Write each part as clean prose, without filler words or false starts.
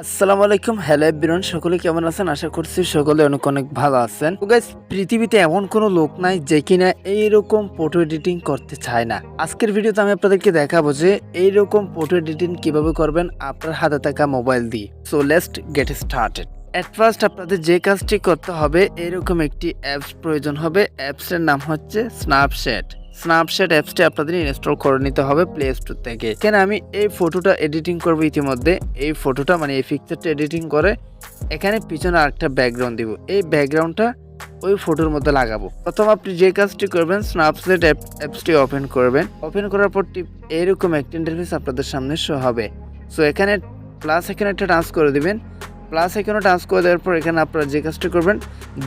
আসসালামু আলাইকুম, hello everyone, সকলে কেমন আছেন? আশা করছি সকলে অনেক অনেক ভালো আছেন। তো গাইস, পৃথিবীতে এমন কোনো লোক নাই যে কিনা এইরকম ফটো এডিটিং করতে চায় না। আজকের ভিডিওতে আমি আপনাদেরকে দেখাবো যে এইরকম ফটো এডিটিং কিভাবে করবেন আপনার হাতে থাকা মোবাইল দিয়ে। So let's get started. At first আপনাদের যে কাজটি করতে হবে, এরকম একটি অ্যাপস প্রয়োজন হবে। অ্যাপসের নাম হচ্ছে স্ন্যাপশট। স্ন্যাপশট অ্যাপসটি আপনাদের ইনস্টল করে নিতে হবে প্লে স্টোর থেকে। এখানে আমি এই ফটোটা এডিটিং করবো। ইতিমধ্যে এই ফটোটা মানে এই পিকচারটা এডিটিং করে এখানে পিছনে আরেকটা ব্যাকগ্রাউন্ড দিব। এই ব্যাকগ্রাউন্ডটা ওই ফটোর মধ্যে লাগাবো। প্রথম আপনি যে কাজটি করবেন, স্ন্যাপশট অ্যাপসটি ওপেন করবেন। ওপেন করার পর এরকম একটা ইন্টারফেস আপনাদের সামনে শো হবে। সো এখানে প্লাস এখানে একটা টাচ করে দিবেন। প্লাস এখানে টাচ করে দেওয়ার পর এখানে আপনারা যে কাজটি করবেন,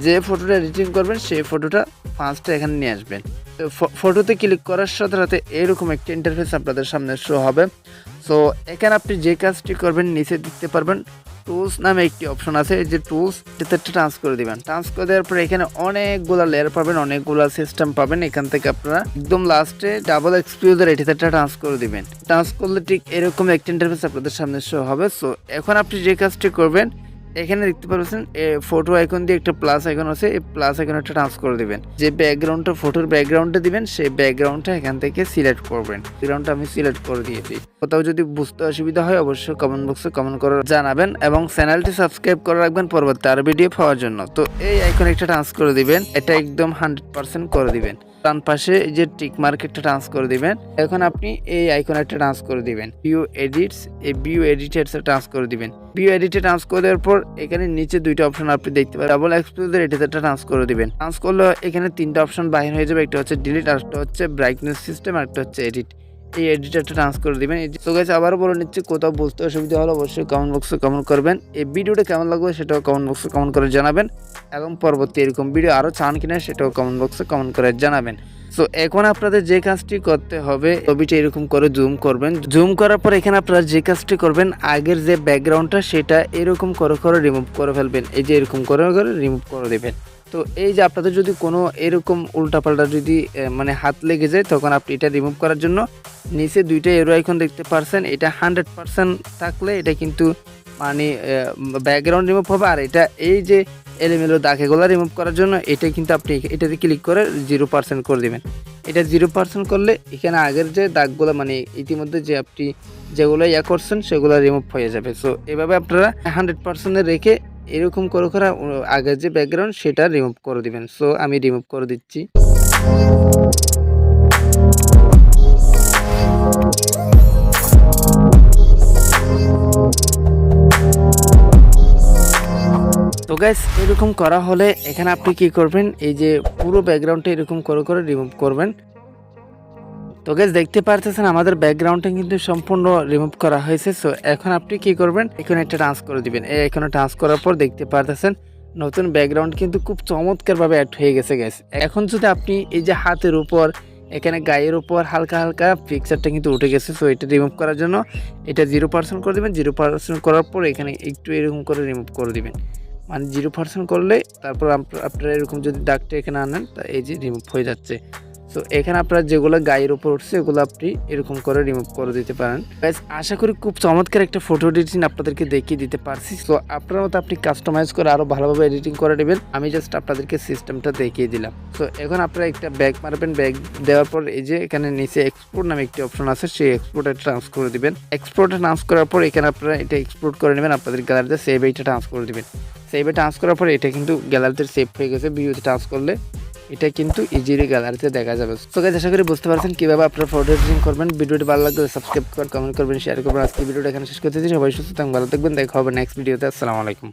যে ফটোটা এডিটিং করবেন সেই ফটোটা ফার্স্টে এখানে নিয়ে আসবেন। ফটোতে ক্লিক করার সাথে সাথে এরকম একটা ইন্টারফেস আপনাদের সামনে শো হবে। সো এখানে আপনি যে কাজটি করবেন, নিচে দেখতে পারবেন টুলস নামে একটি অপশন আছে। এই যে টুলস, এটাতে একটা টাচ করে দিবেন। টাচ করে দেওয়ার পরে এখানে অনেকগুলো লেয়ার পাবেন, অনেকগুলো সিস্টেম পাবেন। এখান থেকে আপনারা একদম লাস্টে ডাবল এক্সপোজার এটাতে একটা টাচ করে দিবেন। টাচ করলে ঠিক এরকম একটা ইন্টারফেস আপনাদের সামনে শো হবে। সো এখন আপনি যে কাজটি করবেন, এখানে দেখতে পাচ্ছেন ফটো আইকন দিয়ে একটা প্লাস আইকন আছে। এই প্লাস আইকন একটা ট্রান্স করে দিবেন। যে ব্যাকগ্রাউন্ডটা ফটোর ব্যাকগ্রাউন্ডে দিবেন, সেই ব্যাকগ্রাউন্ডটা এখান থেকে সিলেক্ট করবেন। ব্যাকগ্রাউন্ডটা আমি সিলেক্ট করে দিয়েছি। কোথাও যদি বুঝতে অসুবিধা হয় অবশ্যই কমেন্ট বক্সে কমেন্ট করে জানাবেন এবং চ্যানেলটি সাবস্ক্রাইব করে রাখবেন পরবর্তী আরো ভিডিও পাওয়ার জন্য। তো এই আইকন একটা ট্রান্স করে দিবেন। এটা একদম 100% করে দিবেন। ডান পাশে যে টিক মার্ক একটা ট্রান্স করে দিবেন। এখন আপনি এই আইকন একটা ট্রান্স করে দিবেন। ভিউ এডিটস, এই ভিউ এডিটস ট্রান্স করে দিবেন। ভিউ এডিটে ট্রান্স করে দেওয়ার পর এখানে নিচে দুইটা অপশন আপনি দেখতে পাবেন। ডাবল এক্সপোজার এটাতে ট্রান্স করে দিবেন। ট্রান্স করলে এখানে তিনটা অপশন বাহির হয়ে যাবে। একটা হচ্ছে ডিলিট, আর একটা হচ্ছে ব্রাইটনেস সিস্টেম, আর একটা হচ্ছে এডিট। এই এডিটরটা ট্রান্স করে দিবেন। তো গাইস, আবারও বলে নিচ্ছি, কোথাও বুঝতে অসুবিধা হলে অবশ্যই কমেন্ট বক্সে কমেন্ট করবেন। এই ভিডিওটা কেমন লাগবে সেটাও কমেন্ট বক্সে কমেন্ট করে জানাবেন এবং পরবর্তী এরকম ভিডিও আরও চান কিনা সেটাও কমেন্ট বক্সে কমেন্ট করে জানাবেন। সো এখন আপনাদের যে কাজটি করতে হবে, ছবিটা এরকম করে জুম করবেন। জুম করার পর এখানে আপনারা যে কাজটি করবেন, আগের যে ব্যাকগ্রাউন্ডটা সেটা এরকম করে রিমুভ করে ফেলবেন। এই যে এরকম করে রিমুভ করে দেবেন। তো এই যে আপনাদের যদি কোনো এরকম উল্টাপাল্টা যদি মানে হাত লেগে যায়, তখন আপনি এটা রিমুভ করার জন্য নিচে দুইটা এরো আইকন দেখতে পারছেন। এটা 100% থাকলে এটা কিন্তু মানে ব্যাকগ্রাউন্ড রিমুভ হবে। আর এটা এই যে এলোমেলো দাগ এগুলো রিমুভ করার জন্য এটা কিন্তু আপনি এটাতে ক্লিক করে 0% করে দেবেন। এটা 0% করলে এখানে আগের যে দাগগুলো মানে ইতিমধ্যে যে আপনি যেগুলো করছেন সেগুলো রিমুভ হয়ে যাবে। সো এভাবে আপনারা 100% রেখে এরকম করে আগের যে ব্যাকগ্রাউন্ড সেটা রিমুভ করে দিবেন। সো আমি রিমুভ করে দিচ্ছি। তো গাইস, এরকম করা হলে এখানে আপনি কি করবেন, এই যে পুরো ব্যাকগ্রাউন্ডটা এরকম করে রিমুভ করবেন। তো গাইস, দেখতে পারতেছেন আমাদের ব্যাকগ্রাউন্ডটা কিন্তু সম্পূর্ণ রিমুভ করা হয়েছে। সো এখন আপনি কি করবেন, এখানে একটা টাচ করে দিবেন। এখানে টাচ করার পর দেখতে পারতেছেন নতুন ব্যাকগ্রাউন্ড কিন্তু খুব চমৎকারভাবে অ্যাড হয়ে গেছে গাইস। এখন যদি আপনি এই যে হাতের উপর, এখানে গায়ের উপর হালকা হালকা পিকচারটা কিন্তু উঠে গেছে। সো এটা রিমুভ করার জন্য এটা 0% করে দেবেন। 0% করার পর এখানে একটু এরকম করে রিমুভ করে দিবেন। মানে 0% করলে তারপর আপনারা এরকম যদি দাগটা এখানে আনেন, তা এই যে রিমুভ হয়ে যাচ্ছে। সো এখানে আপনারা যেগুলো গায়ের উপর উঠছে এগুলো আপনি এরকম করে রিমুভ করে দিতে পারেন। গাইস, আশা করি খুব চমৎকার একটা ফটো এডিটিং আপনাদেরকে দেখিয়ে দিতে পারছি। সো আপনার মতো আপনি কাস্টমাইজ করে আরও ভালোভাবে এডিটিং করে নেবেন। আমি জাস্ট আপনাদেরকে সিস্টেমটা দেখিয়ে দিলাম। সো এখন আপনারা একটা ব্যাক মারবেন। ব্যাক দেওয়ার পর এই যে এখানে নিচে এক্সপোর্ট নামে একটি অপশন আছে, সেই এক্সপোর্টে ট্রান্স করে দিবেন। এক্সপোর্টে ট্রান্স করার পর এখানে আপনারা এটা এক্সপোর্ট করে নেবেন। আপনাদের গ্যালারিতে সেভ এইটা ট্রান্স করে দিবেন। সেভে ট্রান্স করার পর এটা কিন্তু গ্যালারিতে সেভ হয়ে গেছে। ভিউতে ট্রান্স করলে এটা কিন্তু ইজিলি গ্যালারিতে দেখা যাবে। তো গাইস, আশা করি বুঝতে পারছেন কিভাবে আপনারা ফটো এডিটিং করবেন। ভিডিওটি ভালো লাগলে সাবস্ক্রাইব করবেন, কমেন্ট করবেন, শেয়ার করবেন। আজকে ভিডিওটা এখানে শেষ করতেছি। সবাই সুস্থ থাকবেন, ভালো থাকবেন। দেখা হবে নেক্সট ভিডিওতে। আসসালামু আলাইকুম।